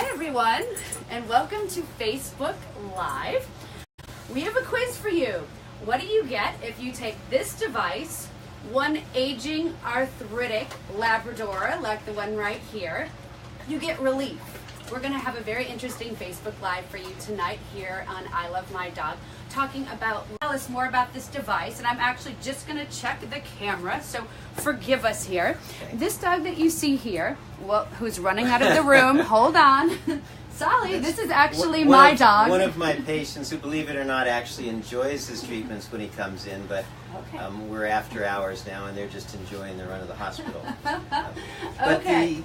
Hi everyone, and welcome to Facebook Live. We have a quiz for you. What do you get if you take this device, one aging arthritic Labrador, like the one right here? You get relief. We're going to have a very interesting Facebook Live for you tonight here on I Love My Dog, talking about, tell us more about this device, and I'm actually just going to check the camera, so forgive us here. Okay. This dog that you see here, well, who's running out of the room, hold on. Solly, this is actually my dog. One of my patients who, believe it or not, actually enjoys his treatments when he comes in, but okay. We're after hours now and they're just enjoying the run of the hospital. Okay,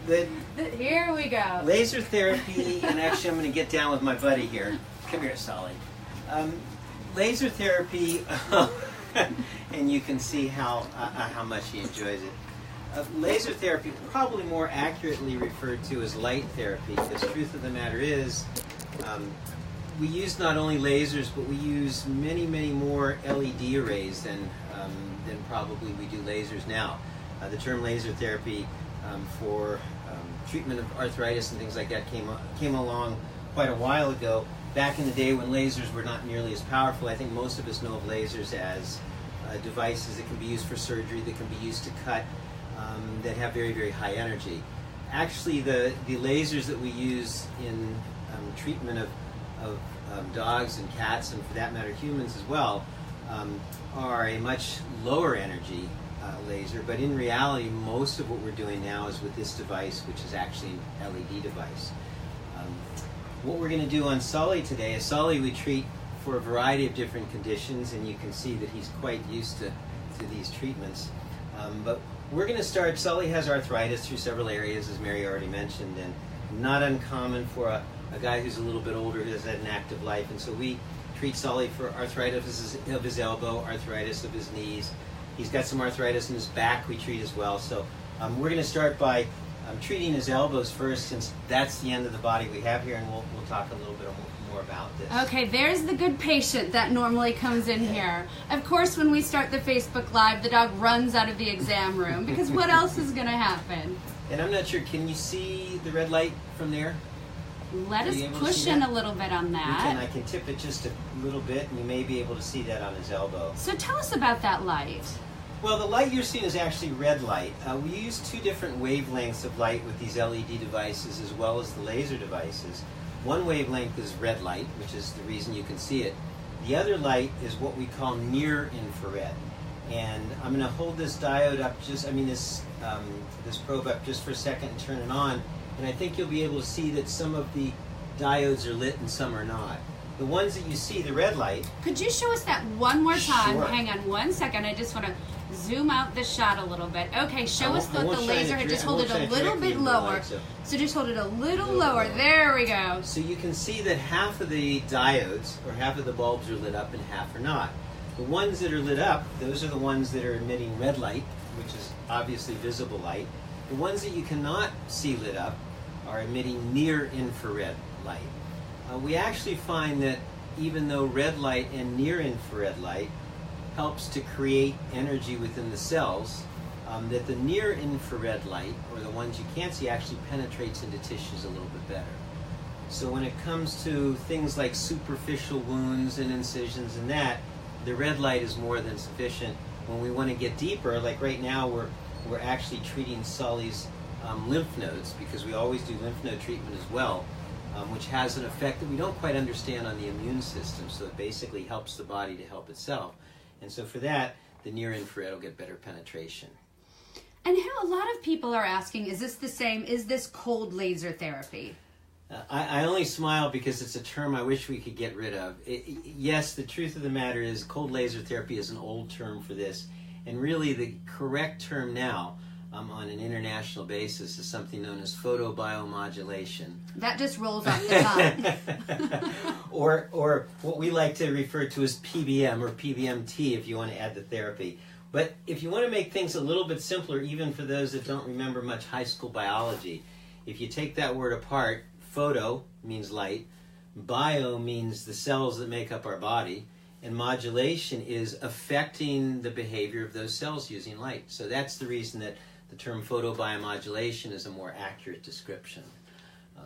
here we go. Laser therapy, and actually I'm going to get down with my buddy here. Come here, Solly. Laser therapy, and you can see how much he enjoys it. Laser therapy, probably more accurately referred to as light therapy, because the truth of the matter is we use not only lasers, but we use many, many more LED arrays than probably we do lasers now. The term laser therapy for treatment of arthritis and things like that came along quite a while ago. Back in the day when lasers were not nearly as powerful, I think most of us know of lasers as devices that can be used for surgery, that can be used to cut, that have very, very high energy. Actually, the lasers that we use in treatment of dogs and cats, and for that matter humans as well, are a much lower energy laser, but in reality most of what we're doing now is with this device, which is actually an LED device. What we're going to do on Solly today is Solly we treat for a variety of different conditions, and you can see that he's quite used to these treatments. But we're going to start, Solly has arthritis through several areas, as Mary already mentioned, and not uncommon for a guy who's a little bit older who has had an active life, and so we treat Solly for arthritis of his elbow, arthritis of his knees. He's got some arthritis in his back we treat as well. So we're going to start by treating his elbows first, since that's the end of the body we have here, and we'll talk a little bit more about this. Okay, there's the good patient that normally comes in here. Of course, when we start the Facebook Live, the dog runs out of the exam room, because what else is going to happen? And I'm not sure, can you see the red light from there? Let us push in a little bit on that. I can tip it just a little bit, and you may be able to see that on his elbow. So tell us about that light. Well, the light you're seeing is actually red light. We use two different wavelengths of light with these LED devices as well as the laser devices. One wavelength is red light, which is the reason you can see it. The other light is what we call near infrared. And I'm going to hold this diode up, this probe up just for a second and turn it on. And I think you'll be able to see that some of the diodes are lit and some are not. The ones that you see, the red light. Could you show us that one more time? Sure. Hang on one second. I just want to zoom out the shot a little bit. Okay, show us the laser. Just hold it a little bit lower. So just hold it a little lower. There we go. So you can see that half of the diodes, or half of the bulbs, are lit up and half are not. The ones that are lit up, those are the ones that are emitting red light, which is obviously visible light. The ones that you cannot see lit up are emitting near infrared light. We actually find that even though red light and near infrared light helps to create energy within the cells, that the near infrared light, or the ones you can't see, actually penetrates into tissues a little bit better. So when it comes to things like superficial wounds and incisions and that, the red light is more than sufficient. When we want to get deeper, like right now we're actually treating Solly's lymph nodes, because we always do lymph node treatment as well, which has an effect that we don't quite understand on the immune system, so it basically helps the body to help itself. And so for that, the near infrared will get better penetration. And how a lot of people are asking, is this the same, is this cold laser therapy? I only smile because it's a term I wish we could get rid of. Yes, the truth of the matter is cold laser therapy is an old term for this, and really the correct term now on an international basis is something known as PhotoBioModulation. That just rolls off the tongue. or what we like to refer to as PBM or PBMT if you want to add the therapy. But if you want to make things a little bit simpler, even for those that don't remember much high school biology, if you take that word apart, photo means light, bio means the cells that make up our body, and modulation is affecting the behavior of those cells using light. So that's the reason that the term photobiomodulation is a more accurate description.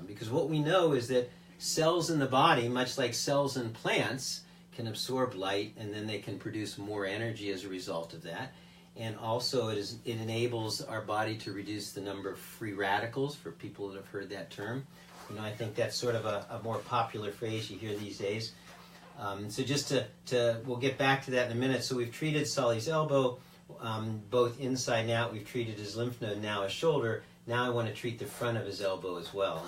Because what we know is that cells in the body, much like cells in plants, can absorb light, and then they can produce more energy as a result of that. And also it enables our body to reduce the number of free radicals, for people that have heard that term. You know, I think that's sort of a more popular phrase you hear these days. So just we'll get back to that in a minute. So we've treated Solly's elbow, both inside and out. We've treated his lymph node, now his shoulder. Now I want to treat the front of his elbow as well.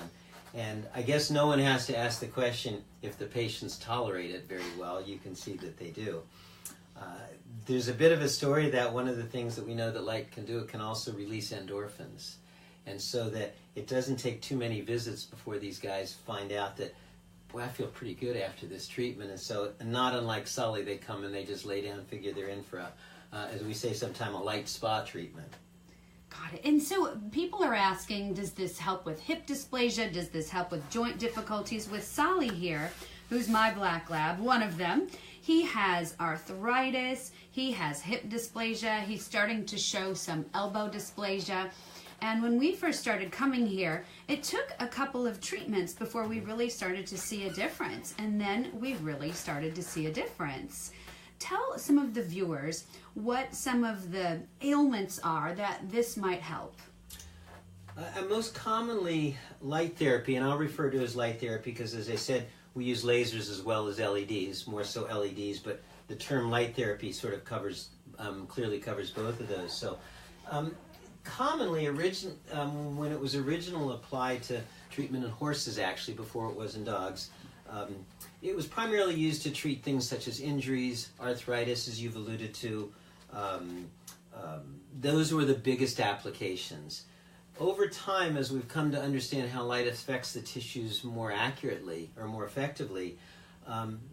And I guess no one has to ask the question if the patients tolerate it very well. You can see that they do. There's a bit of a story that one of the things that we know that light can do, it can also release endorphins. And so that it doesn't take too many visits before these guys find out that, boy, I feel pretty good after this treatment. And so, not unlike Solly, they come and they just lay down and figure they're in for, as we say sometime, a light spa treatment. Got it. And so people are asking, does this help with hip dysplasia? Does this help with joint difficulties? With Solly here, who's my black lab, one of them, he has arthritis, he has hip dysplasia, he's starting to show some elbow dysplasia. And when we first started coming here, it took a couple of treatments before we really started to see a difference. And then we really started to see a difference. Tell some of the viewers what some of the ailments are that this might help. Most commonly, light therapy, and I'll refer to it as light therapy because, as I said, we use lasers as well as LEDs, more so LEDs, but the term light therapy sort of clearly covers both of those. So commonly, when it was originally applied to treatment in horses, actually, before it was in dogs, it was primarily used to treat things such as injuries, arthritis, as you've alluded to. Those were the biggest applications. Over time, as we've come to understand how light affects the tissues more accurately or more effectively,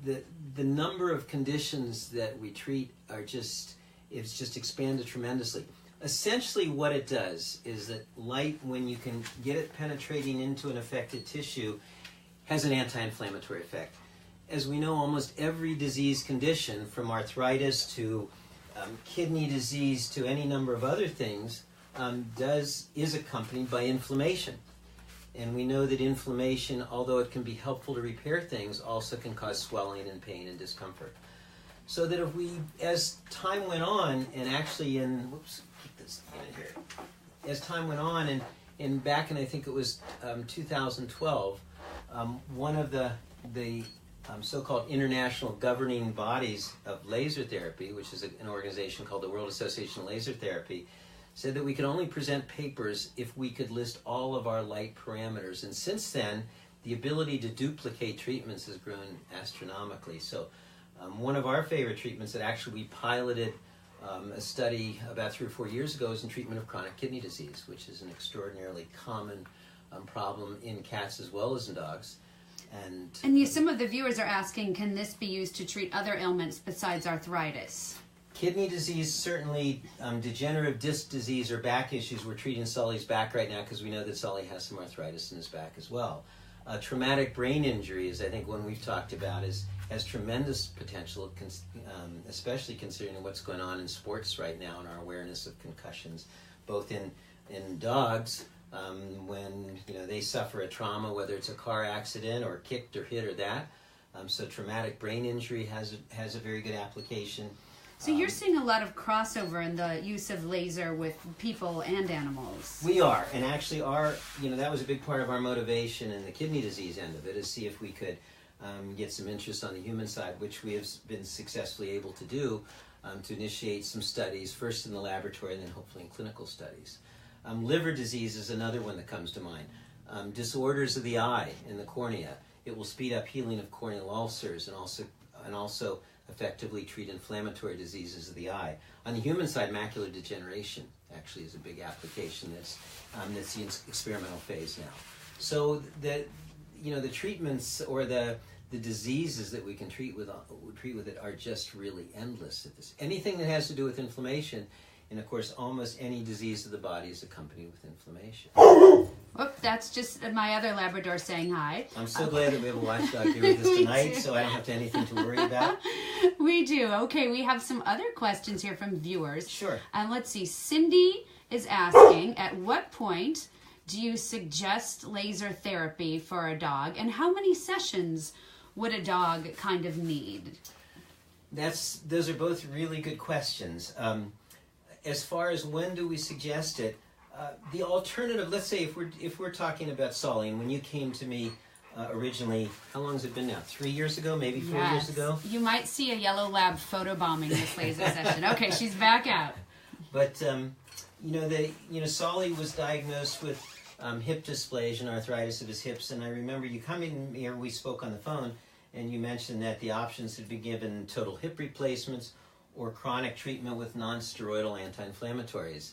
the number of conditions that we treat it's just expanded tremendously. Essentially what it does is that light, when you can get it penetrating into an affected tissue, has an anti-inflammatory effect. As we know, almost every disease condition, from arthritis to kidney disease to any number of other things, is accompanied by inflammation. And we know that inflammation, although it can be helpful to repair things, also can cause swelling and pain and discomfort. So that as time went on, and actually as time went on, and back in, I think it was 2012, one of the so-called international governing bodies of laser therapy, which is an organization called the World Association of Laser Therapy, said that we could only present papers if we could list all of our light parameters. And since then, the ability to duplicate treatments has grown astronomically. So one of our favorite treatments that actually we piloted a study about 3 or 4 years ago is in treatment of chronic kidney disease, which is an extraordinarily common problem in cats as well as in dogs. And some of the viewers are asking, can this be used to treat other ailments besides arthritis? Kidney disease, certainly. Degenerative disc disease or back issues. We're treating Solly's back right now because we know that Solly has some arthritis in his back as well. Traumatic brain injury is, I think, one we've talked about, has tremendous potential, especially considering what's going on in sports right now and our awareness of concussions, both in dogs, when they suffer a trauma, whether it's a car accident or kicked or hit or that. So traumatic brain injury has a very good application. So you're seeing a lot of crossover in the use of laser with people and animals. We are, and actually that was a big part of our motivation in the kidney disease end of it, is see if we could get some interest on the human side, which we have been successfully able to do, to initiate some studies, first in the laboratory and then hopefully in clinical studies. Liver disease is another one that comes to mind. Disorders of the eye and the cornea. It will speed up healing of corneal ulcers and also effectively treat inflammatory diseases of the eye. On the human side, macular degeneration actually is a big application that's in experimental phase now. So the treatments or the diseases that we can treat with it are just really endless. Anything that has to do with inflammation, and of course almost any disease of the body is accompanied with inflammation. Whoop, that's just my other Labrador saying hi. I'm so glad that we have a watchdog here with us tonight, so I don't have anything to worry about. We do. Okay, we have some other questions here from viewers. Sure. And let's see. Cindy is asking, at what point do you suggest laser therapy for a dog, and how many sessions would a dog kind of need? Those are both really good questions. As far as when do we suggest it, the alternative, let's say if we're talking about Solly, and when you came to me originally, how long has it been now? 3 years ago, maybe 4 years ago? You might see a yellow lab photobombing this laser session. Okay, she's back out. But Solly was diagnosed with hip dysplasia and arthritis of his hips, and I remember you coming here, we spoke on the phone, and you mentioned that the options had been given total hip replacements or chronic treatment with non-steroidal anti-inflammatories.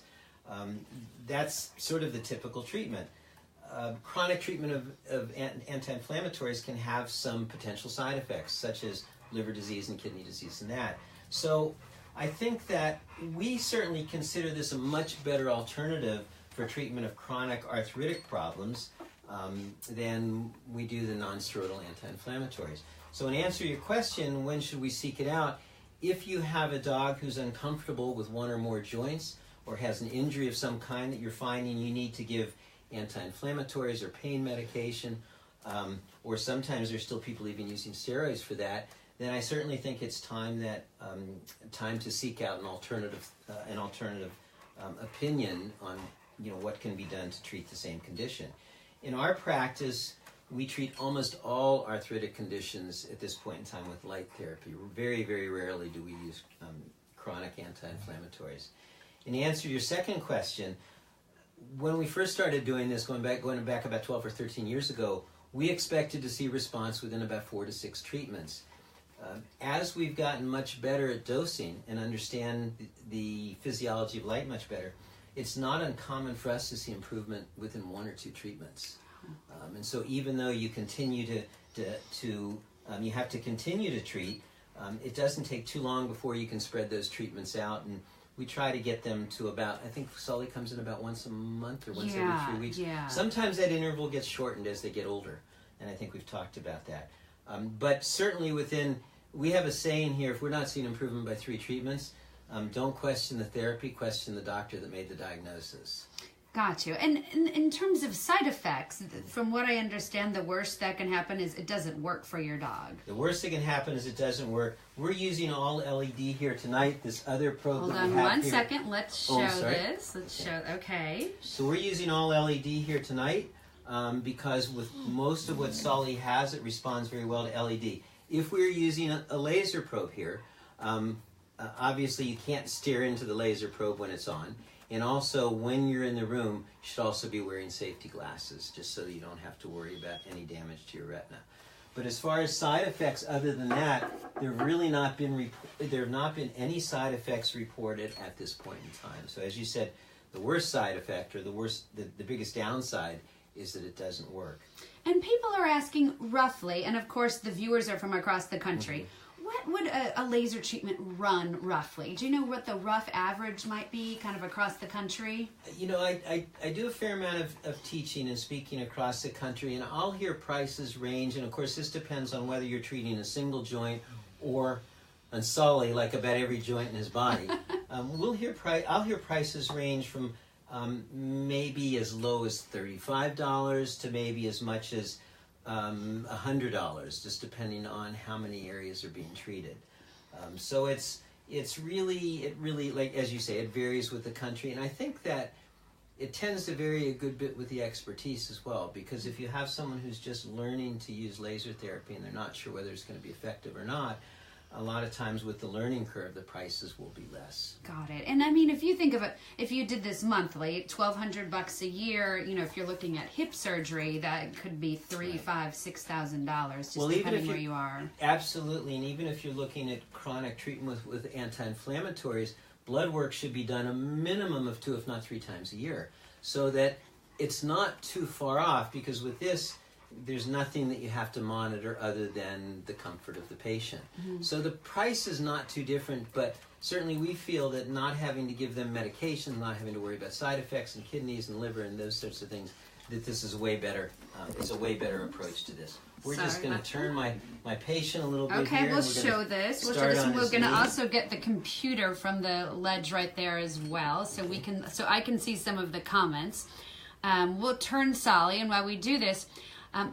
That's sort of the typical treatment. Chronic treatment of anti-inflammatories can have some potential side effects, such as liver disease and kidney disease and that. So I think that we certainly consider this a much better alternative for treatment of chronic arthritic problems than we do the non-steroidal anti-inflammatories. So in answer to your question, when should we seek it out? If you have a dog who's uncomfortable with one or more joints or has an injury of some kind that you're finding you need to give anti-inflammatories or pain medication, or sometimes there's still people even using steroids for that, then I certainly think it's time to seek out an alternative opinion on what can be done to treat the same condition. In our practice, we treat almost all arthritic conditions at this point in time with light therapy. Very, very rarely do we use chronic anti-inflammatories. In answer to your second question, when we first started doing this, going back about 12 or 13 years ago, we expected to see response within about 4 to 6 treatments. As we've gotten much better at dosing and understand the physiology of light much better, it's not uncommon for us to see improvement within 1 or 2 treatments. And so even though you continue you have to continue to treat, it doesn't take too long before you can spread those treatments out. And we try to get them to about, I think Sully comes in about once a month or once every 3 weeks. Yeah. Sometimes that interval gets shortened as they get older, and I think we've talked about that. But certainly we have a saying here, if we're not seeing improvement by 3 treatments, don't question the therapy, question the doctor that made the diagnosis. Got you. And in terms of side effects, from what I understand, the worst that can happen is it doesn't work for your dog. The worst that can happen is it doesn't work. We're using all LED here tonight. This other probe Hold that on we have one here. second. Let's show this. Let's show. Okay. So we're using all LED here tonight because with most of what Solly has, it responds very well to LED. If we're using a laser probe here, obviously you can't stare into the laser probe when it's on. And also, when you're in the room, you should also be wearing safety glasses, just so that you don't have to worry about any damage to your retina. But as far as side effects, other than that, there have not been any side effects reported at this point in time. So as you said, the worst side effect, or the biggest downside, is that it doesn't work. And people are asking roughly, and of course the viewers are from across the country, what would a laser treatment run roughly? Do you know what the rough average might be kind of across the country? I do a fair amount of teaching and speaking across the country, and I'll hear prices range, and of course this depends on whether you're treating a single joint or on Sully, like about every joint in his body. I'll hear prices range from maybe as low as $35 to maybe as much as $100, just depending on how many areas are being treated. So it really, like as you say, it varies with the country, and I think that it tends to vary a good bit with the expertise as well, because if you have someone who's just learning to use laser therapy and they're not sure whether it's going to be effective or not, a lot of times with the learning curve, the prices will be less. Got it. And I mean, if you think of it, if you did this monthly, $1,200 a year, if you're looking at hip surgery, that could be $3,000, $5,000, $6,000, just depending where you are. Absolutely. And even if you're looking at chronic treatment with anti-inflammatories, blood work should be done a minimum of 2, if not 3 times a year, so that it's not too far off, because with this, there's nothing that you have to monitor other than the comfort of the patient. Mm-hmm. So the price is not too different, but certainly we feel that not having to give them medication, not having to worry about side effects and kidneys and liver and those sorts of things, that this is a way better approach to this. We're just going to turn my patient a little bit here. Okay, we'll show this. We're going to also get the computer from the ledge right there as well, so I can see some of the comments. We'll turn Solly, and while we do this,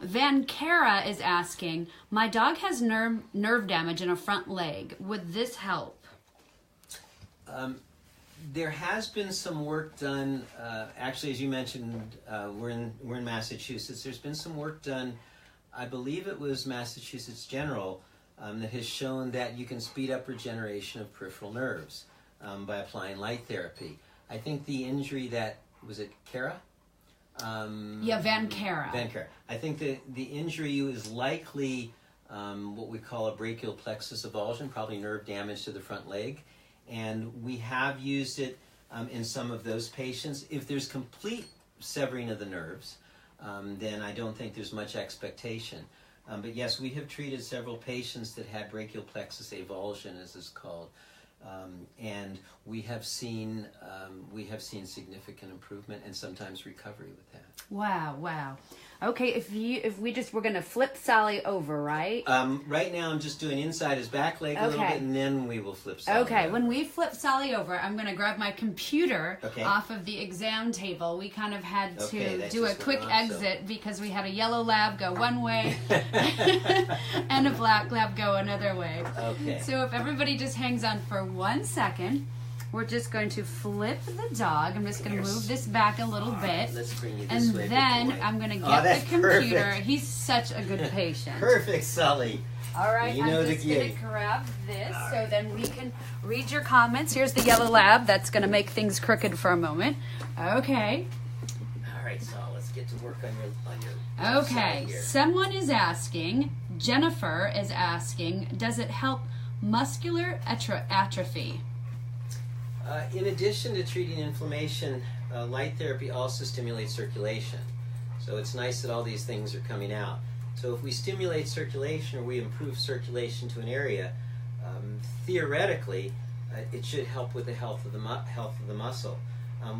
Van Cara is asking, my dog has nerve damage in a front leg. Would this help? There has been some work done. Actually, as you mentioned, we're in Massachusetts. There's been some work done. I believe it was Massachusetts General that has shown that you can speed up regeneration of peripheral nerves by applying light therapy. I think the injury that was it Cara. Van Cara. Van Cara. I think the injury is likely what we call a brachial plexus avulsion, probably nerve damage to the front leg. And we have used it in some of those patients. If there's complete severing of the nerves, then I don't think there's much expectation. But yes, we have treated several patients that had brachial plexus avulsion, as it's called, and we have seen significant improvement and sometimes recovery with that. Wow. Okay, we're gonna flip Solly over, right? Right now I'm just doing inside his back leg a little bit, and then we will flip Solly over. Okay, when we flip Solly over, I'm gonna grab my computer off of the exam table. We kind of had to do a quick exit because we had a yellow lab go one way and a black lab go another way. Okay. So if everybody just hangs on for 1 second, we're just going to flip the dog. I'm just going to move this back a little bit. Let's bring you this way. And then I'm going to get the computer. Perfect. He's such a good patient. Perfect, Sully. All right, I'm just going to grab this so then we can read your comments. Here's the yellow lab. That's going to make things crooked for a moment. Okay. All right, Sol, let's get to work on your Okay, someone is asking, Jennifer is asking, does it help muscular atrophy? In addition to treating inflammation, light therapy also stimulates circulation. So it's nice that all these things are coming out. So if we stimulate circulation or we improve circulation to an area, theoretically, it should help with the health of the muscle.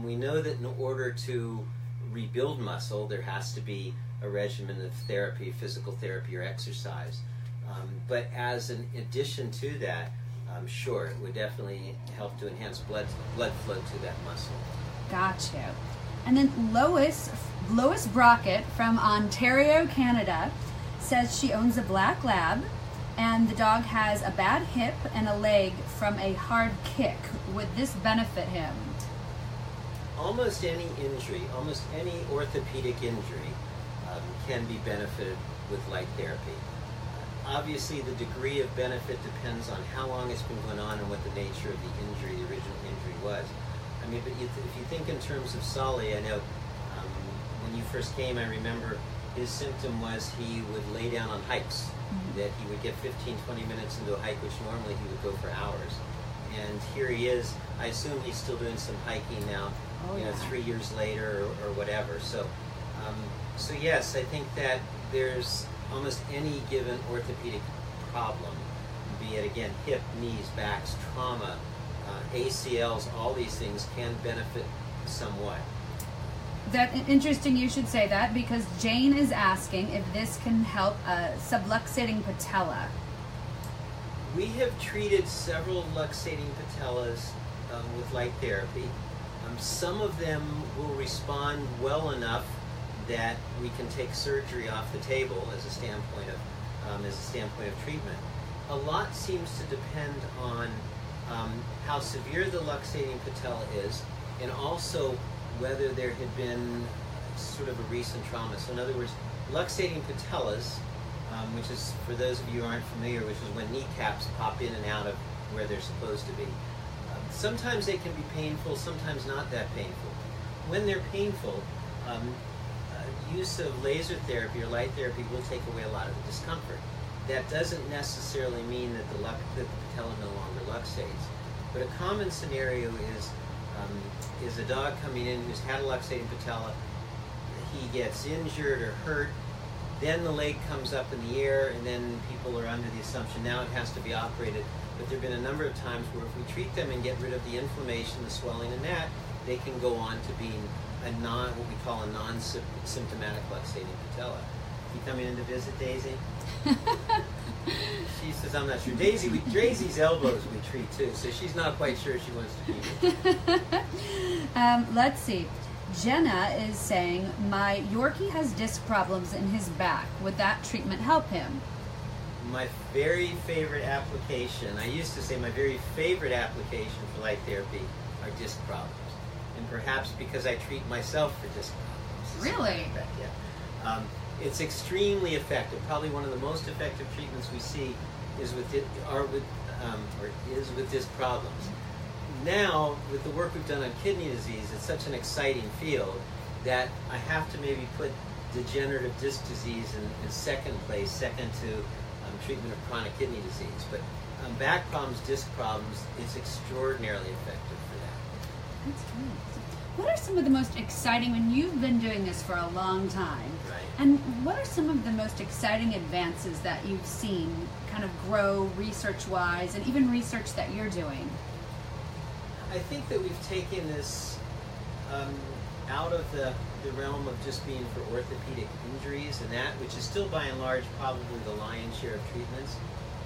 We know that in order to rebuild muscle, there has to be a regimen of therapy, physical therapy or exercise. But as an addition to that, sure, it would definitely help to enhance blood flow to that muscle. Gotcha. And then Lois Brockett from Ontario, Canada, says she owns a black lab and the dog has a bad hip and a leg from a hard kick. Would this benefit him? Almost any injury, almost any orthopedic injury can be benefited with light therapy. Obviously, the degree of benefit depends on how long it's been going on and what the nature of the injury, the original injury was. I mean, but if you think in terms of Solly, I know when you first came, I remember his symptom was he would lay down on hikes, that he would get 15, 20 minutes into a hike, which normally he would go for hours. And here he is. I assume he's still doing some hiking now, 3 years later or whatever. So, so yes, I think that there's almost any given orthopedic problem, be it again hip, knees, backs, trauma, ACLs, all these things can benefit somewhat. That's interesting you should say that because Jane is asking if this can help subluxating patella. We have treated several luxating patellas with light therapy. Some of them will respond well enough that we can take surgery off the table as a standpoint of treatment. A lot seems to depend on how severe the luxating patella is, and also whether there had been sort of a recent trauma. So in other words, luxating patellas, which is, for those of you who aren't familiar, which is when kneecaps pop in and out of where they're supposed to be. Sometimes they can be painful, sometimes not that painful. When they're painful, use of laser therapy or light therapy will take away a lot of the discomfort. That doesn't necessarily mean that the patella no longer luxates. But a common scenario is a dog coming in who's had a luxating patella, he gets injured or hurt, then the leg comes up in the air, and then people are under the assumption now it has to be operated. But there have been a number of times where if we treat them and get rid of the inflammation, the swelling, and that, they can go on to being what we call a non-symptomatic luxating patella. You coming in to visit Daisy? She says, I'm not sure. Daisy's elbows we treat too, so she's not quite sure she wants to be here. Let's see. Jenna is saying, my Yorkie has disc problems in his back. Would that treatment help him? My very favorite application, I used to say my very favorite application for light therapy are disc problems. And perhaps because I treat myself for disc problems. Really? Like that, yeah. It's extremely effective. Probably one of the most effective treatments we see is with disc problems. Now, with the work we've done on kidney disease, it's such an exciting field that I have to maybe put degenerative disc disease in second place, second to treatment of chronic kidney disease. But back problems, disc problems, it's extraordinarily effective for that. That's great. What are some of the most exciting, when you've been doing this for a long time, right, and what are some of the most exciting advances that you've seen kind of grow research-wise, and even research that you're doing? I think that we've taken this out of the realm of just being for orthopedic injuries and that, which is still by and large probably the lion's share of treatments.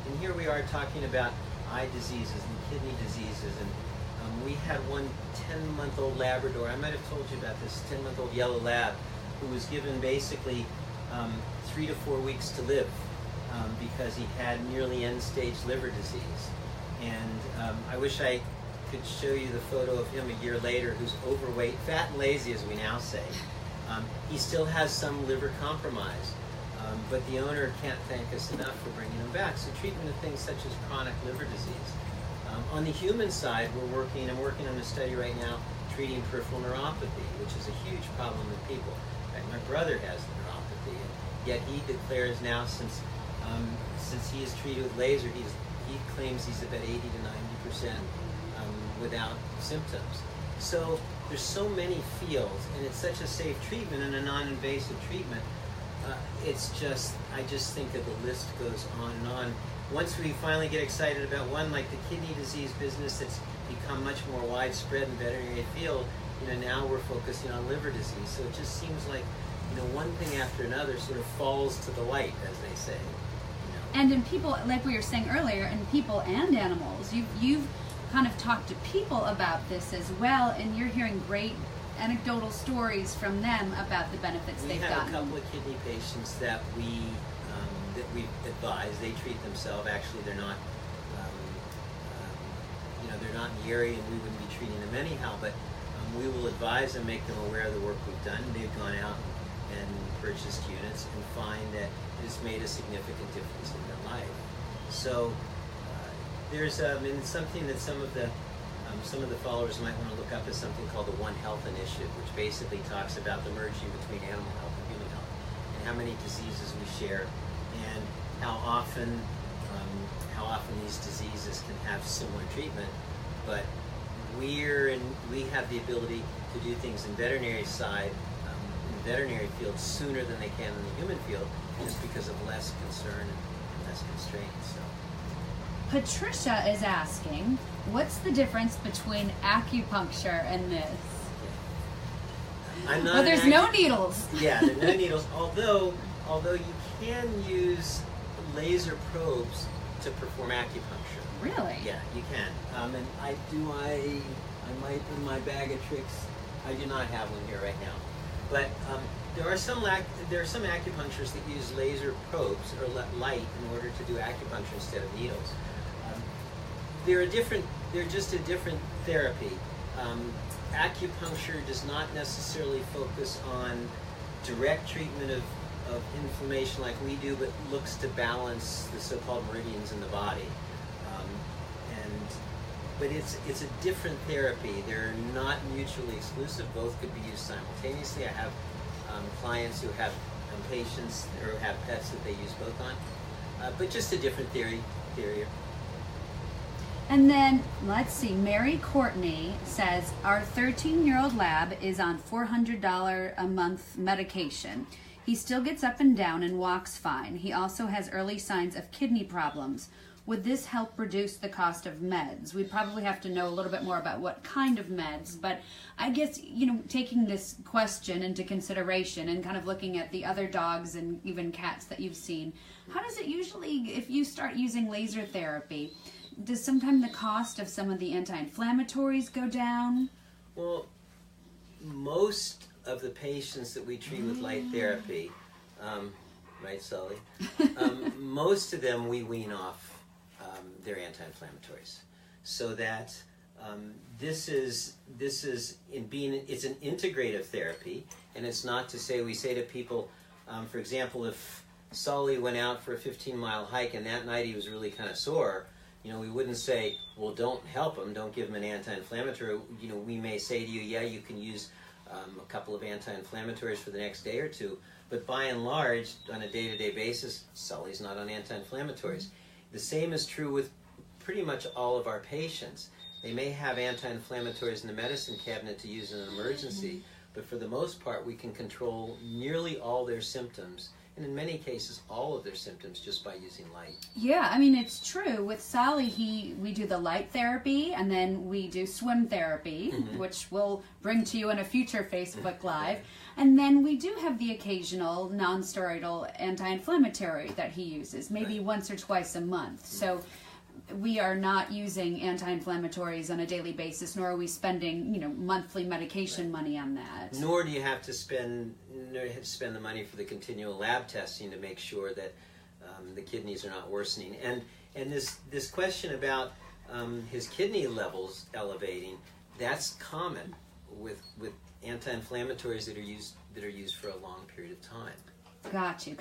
And here we are talking about eye diseases and kidney diseases, and we had one 10-month-old Labrador, I might have told you about this 10-month-old yellow lab, who was given basically 3 to 4 weeks to live because he had nearly end-stage liver disease. And I wish I could show you the photo of him a year later, who's overweight, fat and lazy as we now say. He still has some liver compromise, but the owner can't thank us enough for bringing him back. So treatment of things such as chronic liver disease. On the human side, I'm working on a study right now treating peripheral neuropathy, which is a huge problem in people. In fact, my brother has neuropathy, and yet he declares now, since he is treated with laser, he claims he's about 80 to 90% without symptoms. So there's so many fields, and it's such a safe treatment and a non-invasive treatment. I just think that the list goes on and on. Once we finally get excited about one, like the kidney disease business that's become much more widespread in the veterinary field, now we're focusing on liver disease. So it just seems like, one thing after another sort of falls to the light, as they say. And in people, like we were saying earlier, in people and animals, you've kind of talked to people about this as well, and you're hearing great anecdotal stories from them about the benefits they've gotten. We have a couple of kidney patients that we advise. They treat themselves. Actually, they're not, they're not in the area, and we wouldn't be treating them anyhow. But we will advise and make them aware of the work we've done. They've gone out and purchased units and find that it has made a significant difference in their life. So there's something that some of the followers might want to look up is something called the One Health Initiative, which basically talks about the merging between animal health and human health, and how many diseases we share, and how often these diseases can have similar treatment. But we have the ability to do things in veterinary side, in the veterinary field sooner than they can in the human field, just because of less concern and less constraints. So. Patricia is asking, what's the difference between acupuncture and this? I'm not well, there's no needles. Yeah, there are no needles. Although you can use laser probes to perform acupuncture. Really? Yeah, you can. And I might in my bag of tricks. I do not have one here right now, but there are some acupuncturists that use laser probes or light in order to do acupuncture instead of needles. They're just a different therapy. Acupuncture does not necessarily focus on direct treatment of inflammation like we do, but looks to balance the so-called meridians in the body. But it's a different therapy. They're not mutually exclusive. Both could be used simultaneously. I have clients who have patients or have pets that they use both on, but just a different theory. And then, let's see, Mary Courtney says, our 13-year-old lab is on $400 a month medication. He still gets up and down and walks fine. He also has early signs of kidney problems. Would this help reduce the cost of meds? We'd probably have to know a little bit more about what kind of meds, but I guess, taking this question into consideration and kind of looking at the other dogs and even cats that you've seen, how does it usually, if you start using laser therapy, does sometimes the cost of some of the anti-inflammatories go down? Well, most of the patients that we treat with light therapy, right, Sully? Most of them we wean off their anti-inflammatories, so that it's an integrative therapy, and it's not to say we say to people, for example, if Sully went out for a 15-mile hike and that night he was really kind of sore, we wouldn't say, well, don't help him, don't give him an anti-inflammatory. We may say to you, yeah, you can use a couple of anti-inflammatories for the next day or two, but by and large, on a day-to-day basis, Sully's not on anti-inflammatories. The same is true with pretty much all of our patients. They may have anti-inflammatories in the medicine cabinet to use in an emergency, but for the most part, we can control nearly all their symptoms, and in many cases, all of their symptoms, just by using light. Yeah, I mean, it's true. With Sally, we do the light therapy, and then we do swim therapy, which we'll bring to you in a future Facebook Live. And then we do have the occasional non-steroidal anti-inflammatory that he uses, maybe once or twice a month. So we are not using anti-inflammatories on a daily basis, nor are we spending, monthly medication money on that. Nor do you have to spend the money for the continual lab testing to make sure that the kidneys are not worsening. And this question about his kidney levels elevating, that's common with anti-inflammatories that are used for a long period of time. Got you.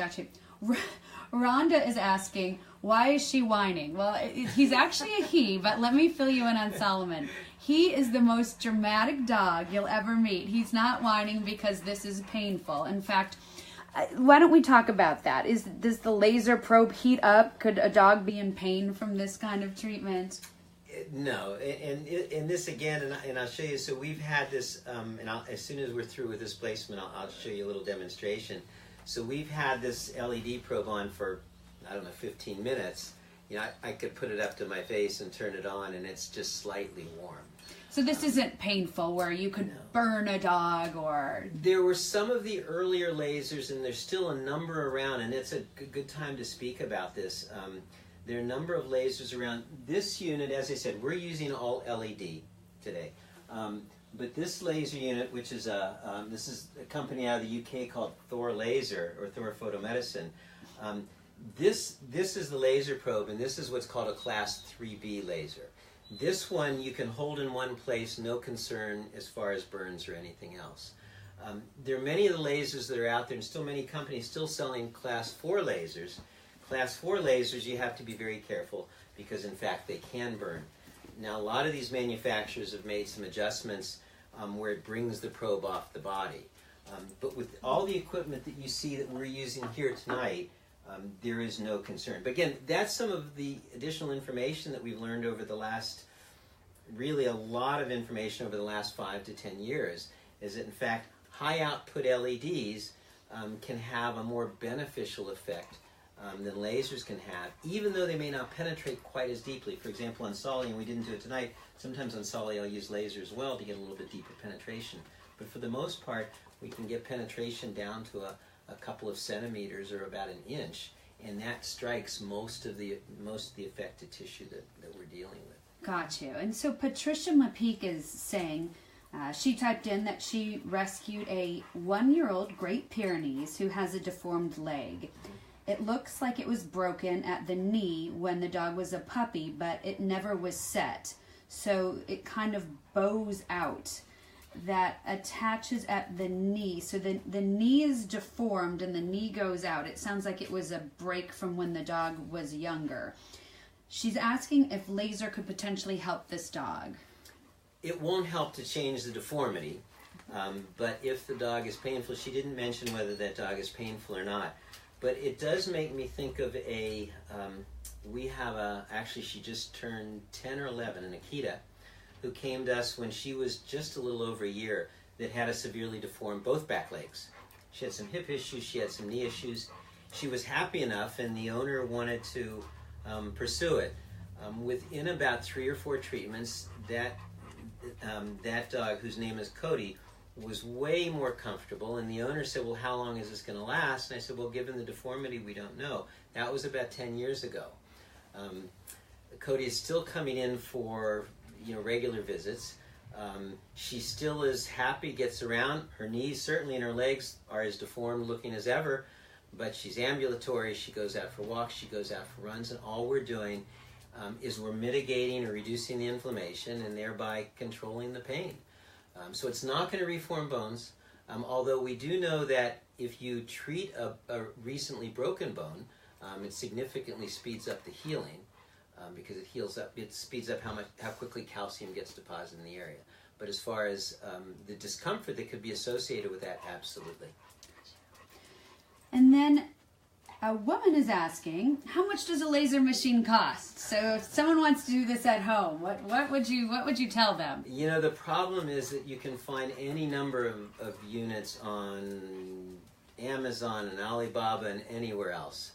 Rhonda is asking, why is she whining? Well, he's actually a he, but let me fill you in on Solomon. He is the most dramatic dog you'll ever meet. He's not whining because this is painful. In fact, why don't we talk about that? Does the laser probe heat up? Could a dog be in pain from this kind of treatment? No, and this again, and I'll show you. So we've had this, and as soon as we're through with this placement, I'll show you a little demonstration. So we've had this LED probe on for, 15 minutes. I could put it up to my face and turn it on, and it's just slightly warm. So this isn't painful where you could burn a dog or... There were some of the earlier lasers, and there's still a number around, and it's a good time to speak about this. There are a number of lasers around. This unit, as I said, we're using all LED today. But this laser unit, which is this is a company out of the UK called Thor Laser, or Thor Photomedicine. This is the laser probe, and this is what's called a Class 3B laser. This one you can hold in one place, no concern as far as burns or anything else. There are many of the lasers that are out there, and still many companies still selling Class 4 lasers. Class 4 lasers, you have to be very careful because, in fact, they can burn. Now, a lot of these manufacturers have made some adjustments where it brings the probe off the body. But with all the equipment that you see that we're using here tonight, there is no concern. But again, that's some of the additional information that we've learned over the last, really a lot of information over the last 5 to 10 years, is that in fact, high output LEDs can have a more beneficial effect than lasers can have, even though they may not penetrate quite as deeply. For example, on Solly, and we didn't do it tonight, sometimes on Solly I'll use laser as well to get a little bit deeper penetration. But for the most part, we can get penetration down to a couple of centimeters or about an inch, and that strikes most of the affected tissue that we're dealing with. Got you. And so Patricia Mapeak is saying, she typed in that she rescued a 1-year-old Great Pyrenees who has a deformed leg. It looks like it was broken at the knee when the dog was a puppy, but it never was set. So it kind of bows out. That attaches at the knee. So the knee is deformed and the knee goes out. It sounds like it was a break from when the dog was younger. She's asking if laser could potentially help this dog. It won't help to change the deformity, but if the dog is painful, she didn't mention whether that dog is painful or not. But it does make me think of actually she just turned 10 or 11, an Akita, who came to us when she was just a little over a year, that had a severely deformed both back legs. She had some hip issues, she had some knee issues. She was happy enough, and the owner wanted to pursue it. Within about 3 or 4 treatments, that dog, whose name is Cody, was way more comfortable, and the owner said, well, how long is this going to last? And I said, well, given the deformity, we don't know. That was about 10 years ago. Cody is still coming in for regular visits. She still is happy, gets around. Her knees, certainly, and her legs are as deformed looking as ever, but she's ambulatory. She goes out for walks, she goes out for runs, and all we're doing is we're mitigating or reducing the inflammation and thereby controlling the pain. So it's not going to reform bones, although we do know that if you treat a recently broken bone, it significantly speeds up the healing because it speeds up how quickly calcium gets deposited in the area. But as far as the discomfort that could be associated with that, absolutely. And then a woman is asking, how much does a laser machine cost? So if someone wants to do this at home, what would you tell them? You know, the problem is that you can find any number of units on Amazon and Alibaba and anywhere else.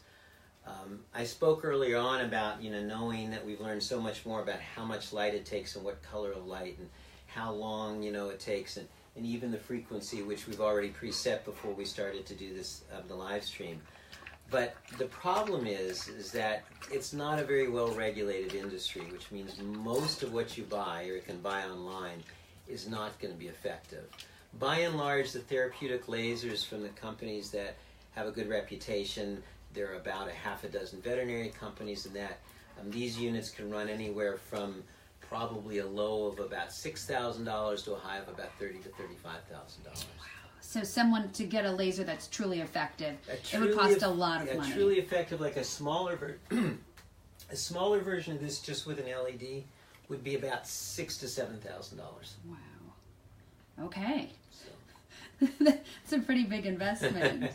I spoke earlier on about, knowing that we've learned so much more about how much light it takes and what color of light and how long, it takes, and even the frequency, which we've already preset before we started to do this, the live stream. But the problem is that it's not a very well-regulated industry, which means most of what you buy or can buy online is not going to be effective. By and large, the therapeutic lasers from the companies that have a good reputation, there are about a half a dozen veterinary companies in that. These units can run anywhere from probably a low of about $6,000 to a high of about $30,000 to $35,000. So someone to get a laser that's truly effective, it would cost a lot of money. Truly effective, like a smaller version of this, just with an LED, would be about $6,000 to $7,000. Wow. Okay. So. That's a pretty big investment.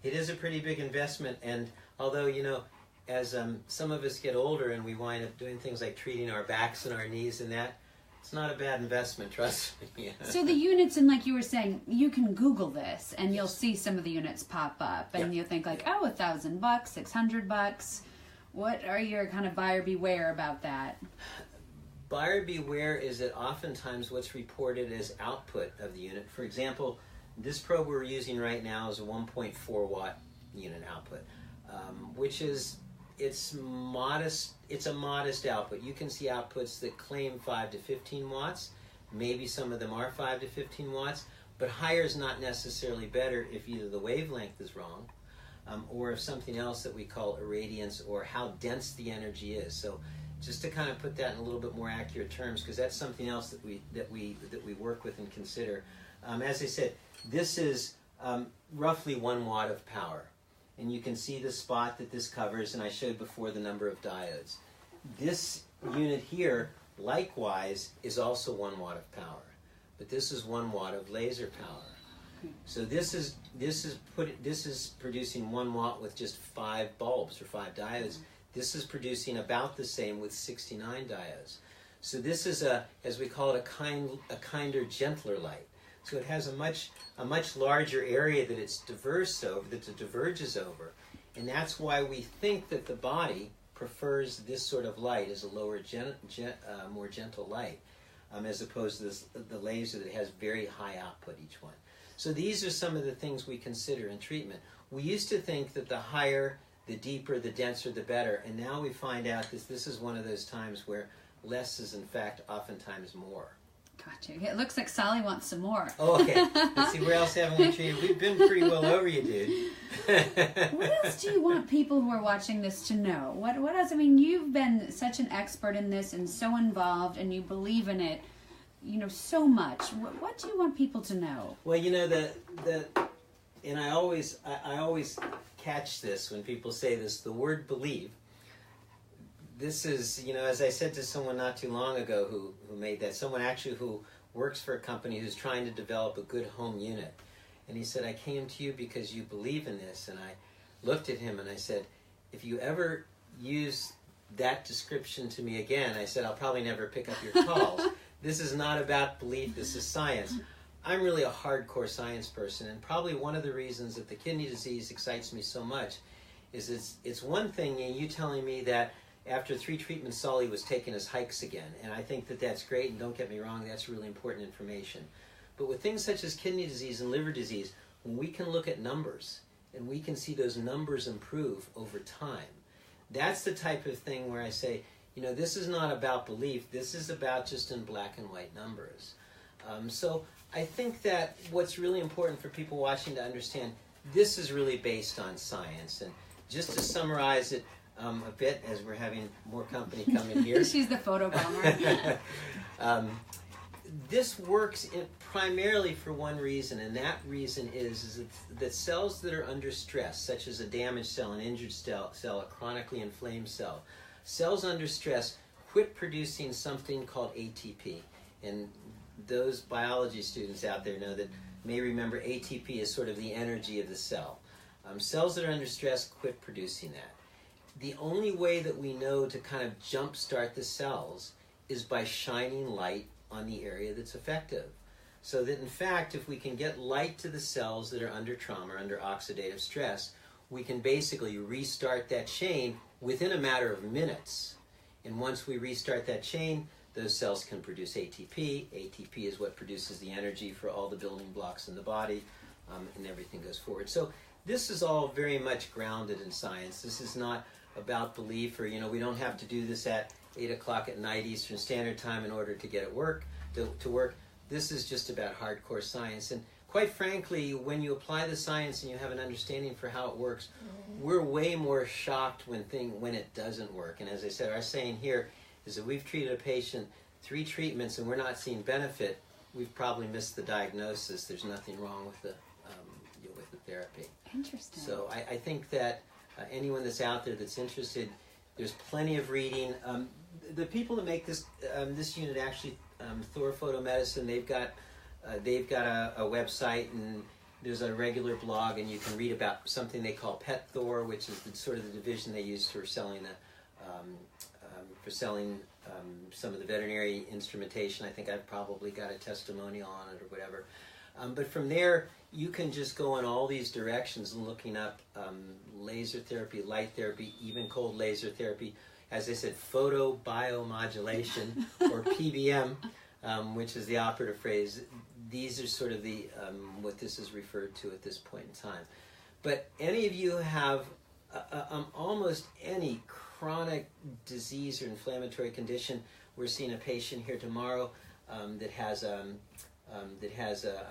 It is a pretty big investment, and although, as some of us get older and we wind up doing things like treating our backs and our knees and that, it's not a bad investment, trust me. So the units, and like you were saying, you can Google this and you'll see some of the units pop up, and you'll think like, oh, $1,000, $600. What are your kind of buyer beware about that? Buyer beware is that oftentimes what's reported as output of the unit. For example, this probe we're using right now is a 1.4 watt unit output, which is it's modest. It's a modest output. You can see outputs that claim 5 to 15 watts. Maybe some of them are 5 to 15 watts, but higher is not necessarily better if either the wavelength is wrong, or if something else that we call irradiance, or how dense the energy is. So, just to kind of put that in a little bit more accurate terms, because that's something else that we work with and consider. As I said, this is roughly 1 watt of power. And you can see the spot that this covers, and I showed before the number of diodes. This unit here, likewise, is also 1 watt of power, but this is 1 watt of laser power. So this is producing 1 watt with just 5 bulbs or 5 diodes. This is producing about the same with 69 diodes. So this is as we call it, a kinder, gentler light. So it has a much larger area that it diverges over, and that's why we think that the body prefers this sort of light as a lower, more gentle light, as opposed to the laser that has very high output each one. So these are some of the things we consider in treatment. We used to think that the higher, the deeper, the denser, the better, and now we find out that this is one of those times where less is in fact oftentimes more. Gotcha. It looks like Sally wants some more. Oh, okay. Let's see, where else haven't we treated? We've been pretty well over you, dude. What else do you want people who are watching this to know? What else? I mean, you've been such an expert in this and so involved, and you believe in it, so much. What do you want people to know? Well, and I always catch this when people say this, the word believe. This is, as I said to someone not too long ago who made that, someone actually who works for a company who's trying to develop a good home unit. And he said, I came to you because you believe in this. And I looked at him and I said, if you ever use that description to me again, I said, I'll probably never pick up your calls. This is not about belief, this is science. I'm really a hardcore science person, and probably one of the reasons that the kidney disease excites me so much is it's one thing you telling me that after 3 treatments, Solly was taking his hikes again. And I think that that's great, and don't get me wrong, that's really important information. But with things such as kidney disease and liver disease, when we can look at numbers, and we can see those numbers improve over time, that's the type of thing where I say, this is not about belief, this is about just in black and white numbers. So I think that what's really important for people watching to understand, this is really based on science. And just to summarize it a bit, as we're having more company come in here. She's the photo bomber. This works primarily for one reason, and that reason is that cells that are under stress, such as a damaged cell, an injured cell, a chronically inflamed cell, cells under stress quit producing something called ATP. And those biology students out there may remember ATP is sort of the energy of the cell. Cells that are under stress quit producing that. The only way that we know to kind of jumpstart the cells is by shining light on the area that's effective. So that in fact, if we can get light to the cells that are under trauma, under oxidative stress, we can basically restart that chain within a matter of minutes. And once we restart that chain, those cells can produce ATP. ATP is what produces the energy for all the building blocks in the body, and everything goes forward. So this is all very much grounded in science. This is not about belief, or we don't have to do this at 8 o'clock at night Eastern Standard Time in order to get it to work. This is just about hardcore science. And quite frankly, when you apply the science and you have an understanding for how it works, we're way more shocked when it doesn't work. And as I said, our saying here is that we've treated a patient 3 treatments and we're not seeing benefit, we've probably missed the diagnosis. There's nothing wrong with the therapy. Interesting. So I think that anyone that's out there that's interested, there's plenty of reading. The people that make this unit actually, Thor Photomedicine, they've got a website, and there's a regular blog, and you can read about something they call Pet Thor, which is sort of the division they use for selling some of the veterinary instrumentation. I think I've probably got a testimonial on it or whatever. But from there, you can just go in all these directions and looking up laser therapy, light therapy, even cold laser therapy. As I said, PhotoBioModulation, or PBM, which is the operative phrase. These are sort of the what this is referred to at this point in time. But any of you have almost any chronic disease or inflammatory condition. We're seeing a patient here tomorrow that has a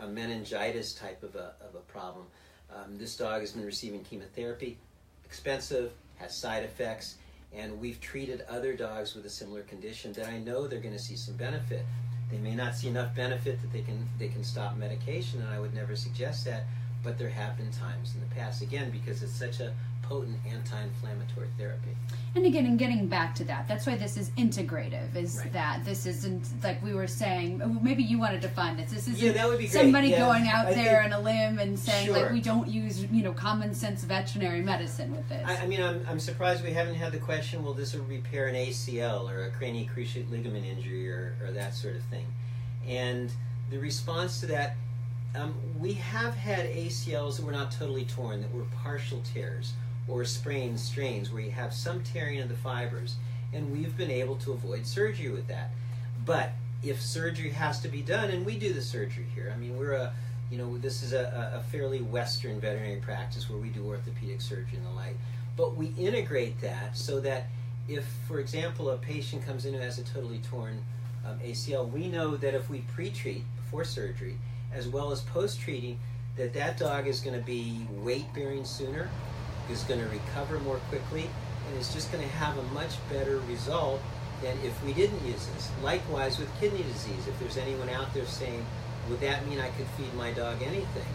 meningitis type of a problem. This dog has been receiving chemotherapy, expensive, has side effects, and we've treated other dogs with a similar condition that I know they're going to see some benefit. They may not see enough benefit that they can stop medication, and I would never suggest that, but there have been times in the past, again, because it's such a potent anti-inflammatory therapy. And again, and getting back to that, that's why this is integrative, is right. That this isn't, like we were saying, maybe you want to define this. This isn't that would be great. Somebody going out there on a limb and saying, sure. like, we don't use, common sense veterinary medicine with this. I mean, I'm surprised we haven't had the question, will this repair an ACL or a craniocruciate ligament injury or that sort of thing? And the response to that, we have had ACLs that were not totally torn, that were partial tears, or strains where you have some tearing of the fibers, and we've been able to avoid surgery with that. But if surgery has to be done, and we do the surgery here, I mean, this is a fairly Western veterinary practice where we do orthopedic surgery and the like, but we integrate that so that if, for example, a patient comes in who has a totally torn ACL, we know that if we pre-treat before surgery, as well as post-treating, that dog is going to be weight-bearing sooner, is going to recover more quickly, and is just going to have a much better result than if we didn't use this. Likewise with kidney disease, if there's anyone out there saying, would that mean I could feed my dog anything?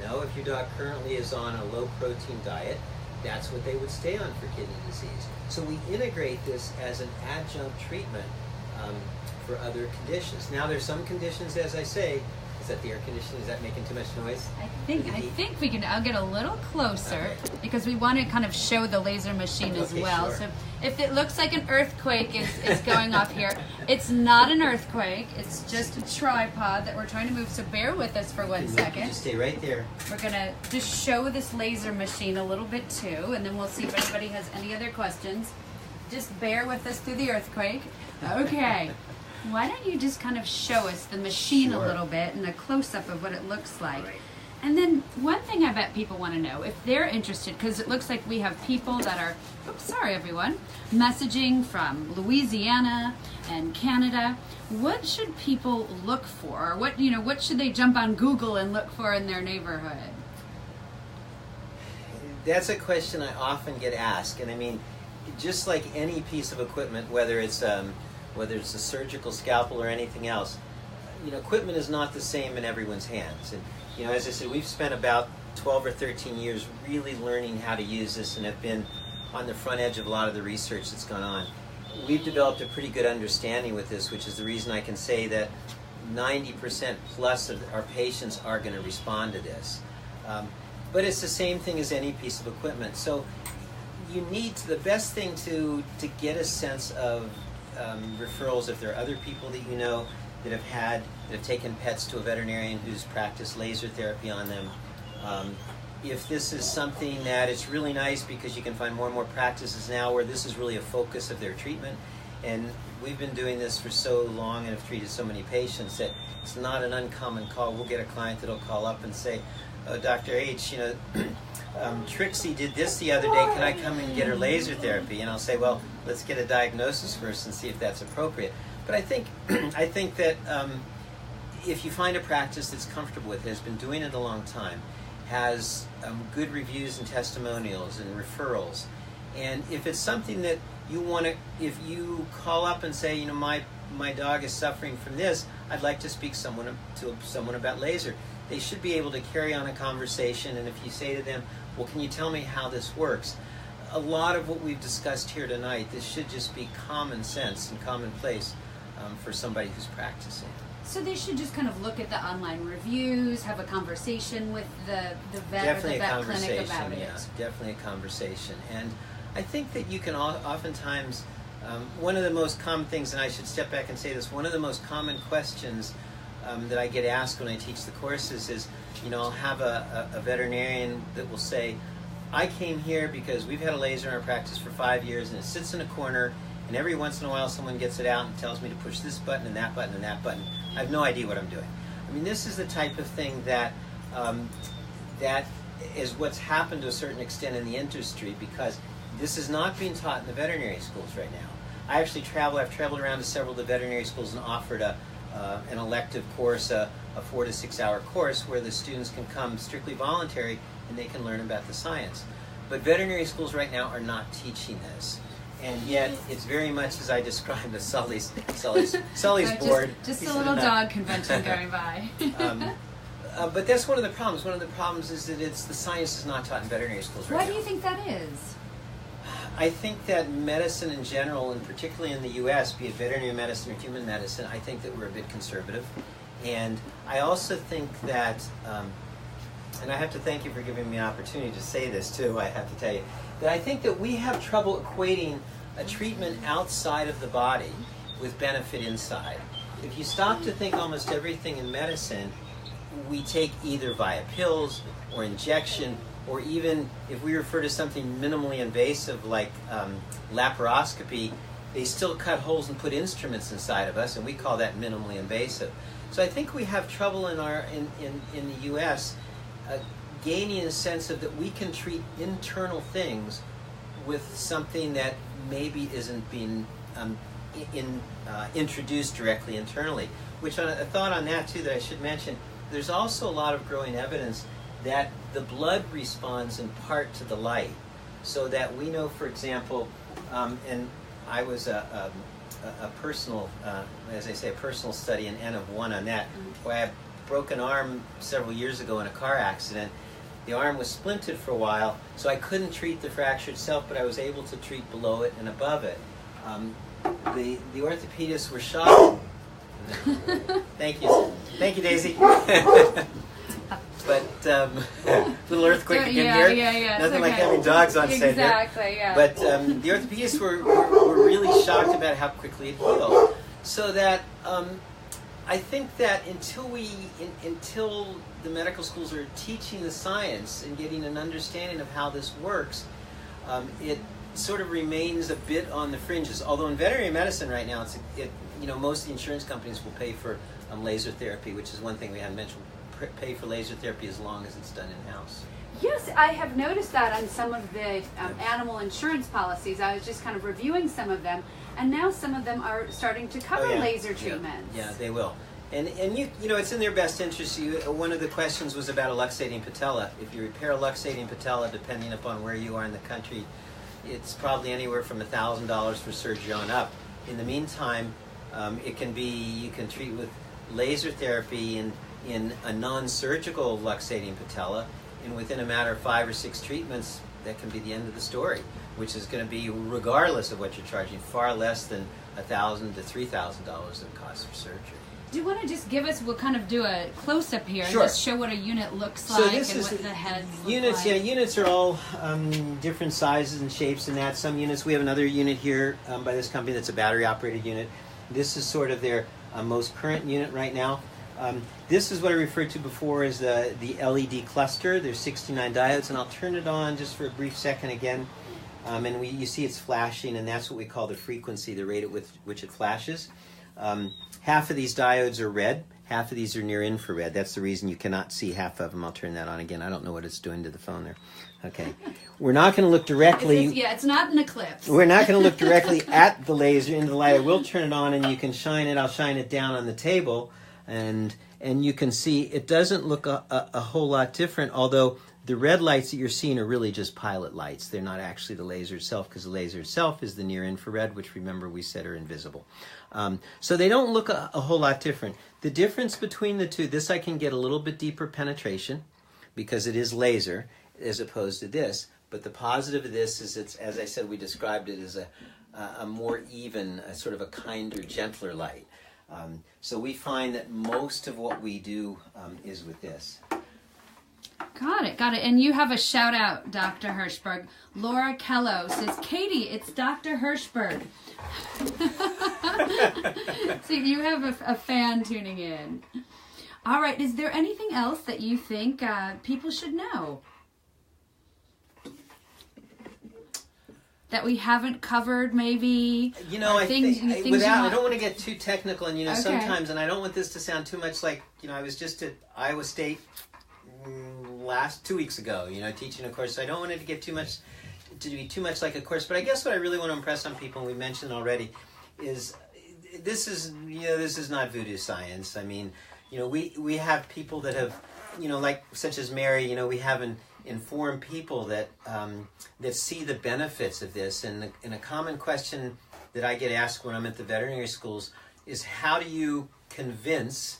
No, if your dog currently is on a low-protein diet, that's what they would stay on for kidney disease. So we integrate this as an adjunct treatment for other conditions. Now there's some conditions, as I say, is that the air conditioning? Is that making too much noise? I think we can. I'll get a little closer because we want to kind of show the laser machine as well. Sure. So if it looks like an earthquake is going off here, it's not an earthquake. It's just a tripod that we're trying to move. So bear with us for 1 second. Just stay right there. We're gonna just show this laser machine a little bit too, and then we'll see if anybody has any other questions. Just bear with us through the earthquake. Okay. Why don't you just kind of show us the machine a little bit and a close-up of what it looks like. Right. And then one thing I bet people want to know, if they're interested, because it looks like we have people that are, oops, sorry everyone, messaging from Louisiana and Canada. What should people look for? Or what should they jump on Google and look for in their neighborhood? That's a question I often get asked, and I mean, just like any piece of equipment, whether it's a surgical scalpel or anything else, equipment is not the same in everyone's hands. And as I said, we've spent about 12 or 13 years really learning how to use this, and have been on the front edge of a lot of the research that's gone on. We've developed a pretty good understanding with this, which is the reason I can say that 90% plus of our patients are going to respond to this. But it's the same thing as any piece of equipment. So the best thing to get a sense of referrals, if there are other people that you know that have taken pets to a veterinarian who's practiced laser therapy on them. If this is something that it's really nice, because you can find more and more practices now where this is really a focus of their treatment, and we've been doing this for so long and have treated so many patients that it's not an uncommon call. We'll get a client that'll call up and say, "Oh, Dr. H, Trixie did this the other day. Can I come and get her laser therapy?" And I'll say, "Well, let's get a diagnosis first and see if that's appropriate." But I think that if you find a practice that's comfortable with it, has been doing it a long time, has good reviews and testimonials and referrals, and if it's something that you want to, if you call up and say, my dog is suffering from this, I'd like to speak to someone about laser, they should be able to carry on a conversation. And if you say to them, "Well, can you tell me how this works?" A lot of what we've discussed here tonight, this should just be common sense and commonplace for somebody who's practicing. So they should just kind of look at the online reviews, have a conversation with the vet or the vet clinic about it. Yeah, definitely a conversation. And I think that you can oftentimes, one of the most common things, and I should step back and say this, one of the most common questions that I get asked when I teach the courses is, I'll have a veterinarian that will say, "I came here because we've had a laser in our practice for 5 years and it sits in a corner, and every once in a while someone gets it out and tells me to push this button and that button and that button. I have no idea what I'm doing." I mean, this is the type of thing that is what's happened to a certain extent in the industry, because this is not being taught in the veterinary schools right now. I've traveled around to several of the veterinary schools and offered an elective course, a 4 to 6 hour course where the students can come strictly voluntary and they can learn about the science. But veterinary schools right now are not teaching this. And yet, it's very much as I described as Sully's board. Just a little dog convention going by. But that's one of the problems. One of the problems is that the science is not taught in veterinary schools right now. Why do you think that is? I think that medicine in general, and particularly in the U.S., be it veterinary medicine or human medicine, I think that we're a bit conservative. And I also think that, and I have to thank you for giving me an opportunity to say this too, I have to tell you, that I think that we have trouble equating a treatment outside of the body with benefit inside. If you stop to think, almost everything in medicine we take either via pills or injection, or even if we refer to something minimally invasive like laparoscopy, they still cut holes and put instruments inside of us, and we call that minimally invasive. So I think we have trouble in the U.S. Gaining a sense of that we can treat internal things with something that maybe isn't being introduced directly internally. Which a thought on that too that I should mention, there's also a lot of growing evidence that the blood responds in part to the light. So that we know, for example, and I was a personal, as I say, a personal study, an N of 1 on that, where I had a broken arm several years ago in a car accident. The arm was splinted for a while, so I couldn't treat the fracture itself, but I was able to treat below it and above it. The orthopedists were shocked. Thank you, Daisy. But little earthquake again here. Yeah, nothing like having dogs on set here. Exactly, yeah. But the orthopedists were really shocked about how quickly it healed. So that I think that until the medical schools are teaching the science and getting an understanding of how this works, it sort of remains a bit on the fringes. Although in veterinary medicine right now, most of the insurance companies will pay for laser therapy, which is one thing we hadn't mentioned. pay for laser therapy as long as it's done in-house. Yes, I have noticed that on some of the animal insurance policies. I was just kind of reviewing some of them, and now some of them are starting to cover laser treatments. Yeah, they will. And you know, it's in their best interest. One of the questions was about a luxating patella. If you repair a luxating patella, depending upon where you are in the country, it's probably anywhere from $1,000 for surgery on up. In the meantime, you can treat with laser therapy in a non-surgical luxating patella, and within a matter of 5 or 6 treatments, that can be the end of the story, which is going to be, regardless of what you're charging, far less than $1,000 to $3,000 that costs for surgery. Do you want to just give us, we'll kind of do a close-up here, Sure. And just show what a unit looks like and what the heads units, look like. Yeah, units are all different sizes and shapes and that. Some units, we have another unit here by this company that's a battery-operated unit. This is sort of their most current unit right now. This is what I referred to before as the LED cluster. There's 69 diodes, and I'll turn it on just for a brief second again. And you see it's flashing, and that's what we call the frequency, the rate at which it flashes. Half of these diodes are red, half of these are near infrared. That's the reason you cannot see half of them. I'll turn that on again. I don't know what it's doing to the phone there. Okay. We're not going to look directly... it's not an eclipse. We're not going to look directly at the laser into the light. I will turn it on, and you can shine it. I'll shine it down on the table, and you can see it doesn't look a whole lot different, although the red lights that you're seeing are really just pilot lights. They're not actually the laser itself, because the laser itself is the near infrared, which, remember, we said are invisible. So they don't look a whole lot different. The difference between the two, this I can get a little bit deeper penetration because it is laser as opposed to this. But the positive of this is it's, as I said, we described it as a more even, a sort of a kinder, gentler light. So we find that most of what we do is with this. Got it. And you have a shout out, Dr. Hirschberg. Laura Kello says, Katie, it's Dr. Hirschberg. So you have a fan tuning in. All right. Is there anything else that you think people should know that we haven't covered, maybe? You know, I don't want to get too technical, and Okay. sometimes, and I don't want this to sound too much like, I was just at Iowa State 2 weeks ago, teaching a course. So I don't want it to be too much like a course. But I guess what I really want to impress on people, and we mentioned already, is this is not voodoo science. I mean, we have people that have, like such as Mary. We have informed people that see the benefits of this. And a common question that I get asked when I'm at the veterinary schools is, how do you convince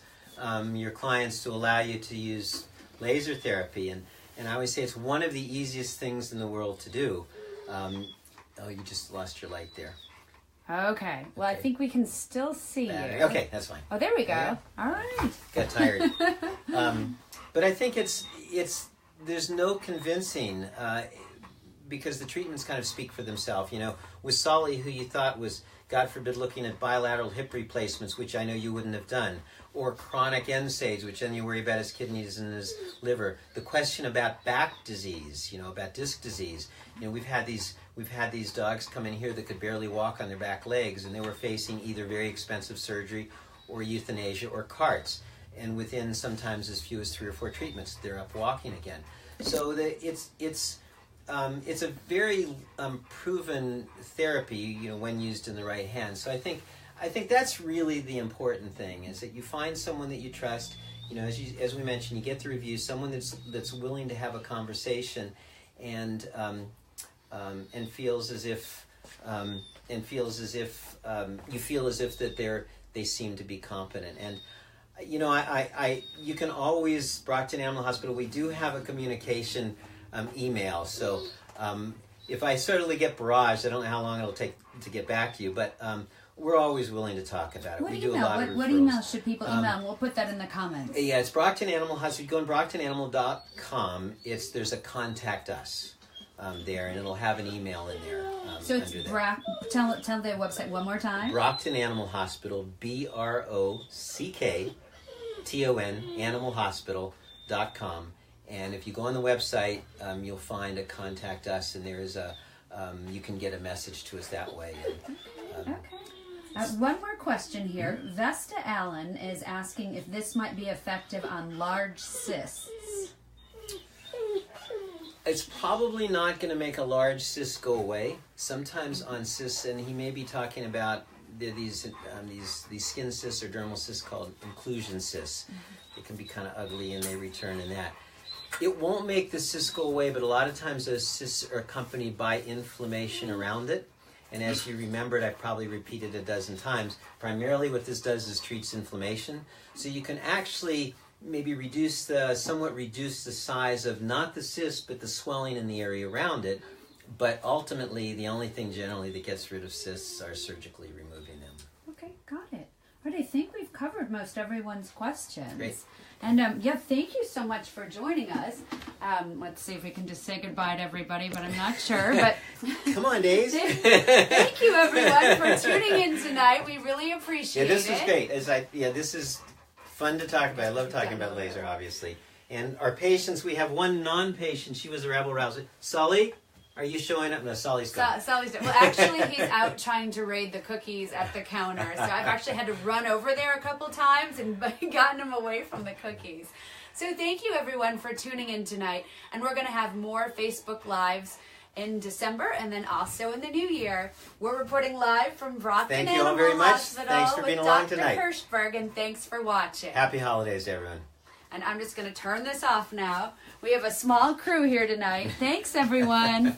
your clients to allow you to use laser therapy? And I always say it's one of the easiest things in the world to do. Oh, you just lost your light there. Okay. Well, I think we can still see you. Okay, that's fine. Oh, there we go. Yeah. All right. Got tired. But I think there's no convincing because the treatments kind of speak for themselves. With Solly, who you thought was, God forbid, looking at bilateral hip replacements, which I know you wouldn't have done, or chronic NSAIDs, which then you worry about his kidneys and his liver. The question about back disease, about disc disease. We've had these dogs come in here that could barely walk on their back legs, and they were facing either very expensive surgery or euthanasia or carts. And within sometimes as few as 3 or 4 treatments, they're up walking again. So it's a very proven therapy, when used in the right hands. So I think that's really the important thing, is that you find someone that you trust. As we mentioned, you get the reviews, someone that's willing to have a conversation, and feels as if you feel as if that they seem to be competent. And you can always, Brockton Animal Hospital, we do have a communication email. So if I certainly get barraged, I don't know how long it'll take to get back to you, but we're always willing to talk about it. What do a lot of referrals. What email should people email? We'll put that in the comments. Yeah, it's Brockton Animal Hospital. You go on brocktonanimal.com. There's a contact us there, and it'll have an email in there. So it's tell the website one more time. Brockton Animal Hospital, BROCKTON animalhospital.com. And if you go on the website, you'll find a contact us, and there is you can get a message to us that way. And, Okay. One more question here. Vesta Allen is asking if this might be effective on large cysts. It's probably not going to make a large cyst go away. Sometimes on cysts, and he may be talking about these skin cysts or dermal cysts called inclusion cysts. They can be kind of ugly and they return in that. It won't make the cyst go away, but a lot of times those cysts are accompanied by inflammation around it. And as you remembered, I've probably repeated a dozen times, primarily what this does is treats inflammation. So you can actually maybe somewhat reduce the size of not the cyst, but the swelling in the area around it. But ultimately, the only thing generally that gets rid of cysts are surgically removing them. Okay, got it. All right, I think we've covered most everyone's questions. Great. And thank you so much for joining us. Let's see if we can just say goodbye to everybody, but I'm not sure. But come on, Days. Thank you, everyone, for tuning in tonight. We really appreciate it. Yeah, this was great. This is fun to talk about. I love talking about laser, obviously. And our patients, we have one non-patient. She was a rabble rouser. Sully, are you showing up? No, Sully's gone. Sully's well, actually, he's out trying to raid the cookies at the counter. So I've actually had to run over there a couple times and gotten him away from the cookies. So thank you, everyone, for tuning in tonight. And we're going to have more Facebook Lives in December and then also in the new year. We're reporting live from Brockton Animal Hospital. Thank you all very much. Thanks for being along tonight. Dr. Hirschberg, and thanks for watching. Happy holidays, everyone. And I'm just going to turn this off now. We have a small crew here tonight. Thanks, everyone.